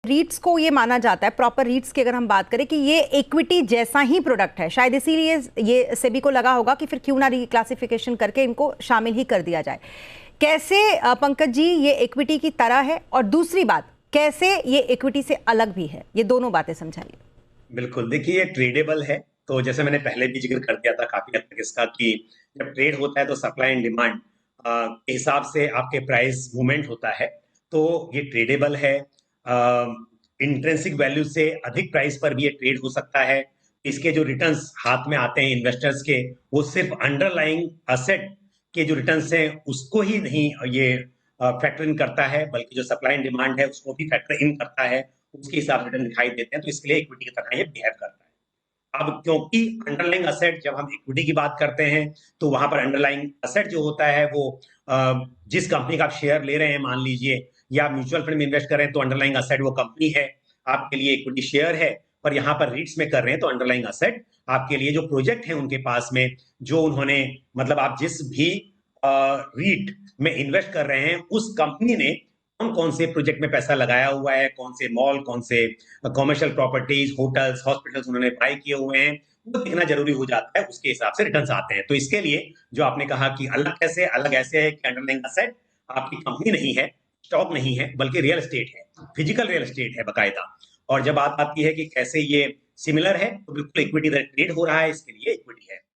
रीट्स को ये माना जाता है, प्रॉपर रीट्स की अगर हम बात करें, कि ये इक्विटी जैसा ही प्रोडक्ट है, शायद इसीलिए ये सेबी को लगा होगा कि फिर क्यों ना रिक्लासिफिकेशन करके इनको शामिल ही कर दिया जाए। कैसे पंकज जी ये इक्विटी की तरह है, और दूसरी बात कैसे ये इक्विटी से अलग भी है, ये दोनों बातें समझाइए। बिल्कुल, देखिए ये ट्रेडेबल है। तो जैसे मैंने पहले भी जिक्र कर दिया था काफी हद तक इसका, कि जब ट्रेड होता है तो सप्लाई एंड डिमांड के हिसाब से आपके प्राइस मूवमेंट होता है। तो ये ट्रेडेबल है। इंट्रिंसिक वैल्यू से अधिक प्राइस पर भी ये ट्रेड हो सकता है। इसके जो रिटर्न्स हाथ में आते हैं इन्वेस्टर्स के, वो सिर्फ अंडरलाइंग असेट के जो रिटर्न्स हैं उसको ही नहीं ये फैक्टर इन करता है, बल्कि जो सप्लाई एंड डिमांड है उसको भी फैक्टर इन करता है। उसके हिसाब से रिटर्न दिखाई देते हैं। तो इसके लिए इक्विटी की तरह ये बिहेव करता है। अब क्योंकि अंडरलाइंग असेट, जब हम इक्विटी की बात करते हैं तो वहां पर अंडरलाइंग असेट जो होता है वो जिस कंपनी का आप शेयर ले रहे हैं, मान लीजिए, या म्यूचुअल फंड में इन्वेस्ट कर रहे हैं, तो अंडरलाइंग असेट वो कंपनी है, आपके लिए इक्विटी शेयर है। पर यहाँ पर रीट्स में कर रहे हैं तो अंडरलाइंग असेट आपके लिए जो प्रोजेक्ट है उनके पास में, जो उन्होंने, मतलब आप जिस भी रीट में इन्वेस्ट कर रहे हैं उस कंपनी ने कौन कौन से प्रोजेक्ट में पैसा लगाया हुआ है, कौन से मॉल, कौन से कमर्शियल प्रॉपर्टीज, होटल्स, हॉस्पिटल्स उन्होंने बाय किए हुए हैं, वो देखना जरूरी हो जाता है। उसके हिसाब से रिटर्न्स आते हैं। तो इसके लिए जो आपने कहा कि अलग कैसे, अलग ऐसे है कि अंडरलाइंग असेट आपकी कंपनी नहीं है, स्टॉक नहीं है, बल्कि रियल एस्टेट है, फिजिकल रियल एस्टेट है बाकायदा। और जब बात आती है कि कैसे ये सिमिलर है, तो बिल्कुल इक्विटी ट्रेड हो रहा है, इसके लिए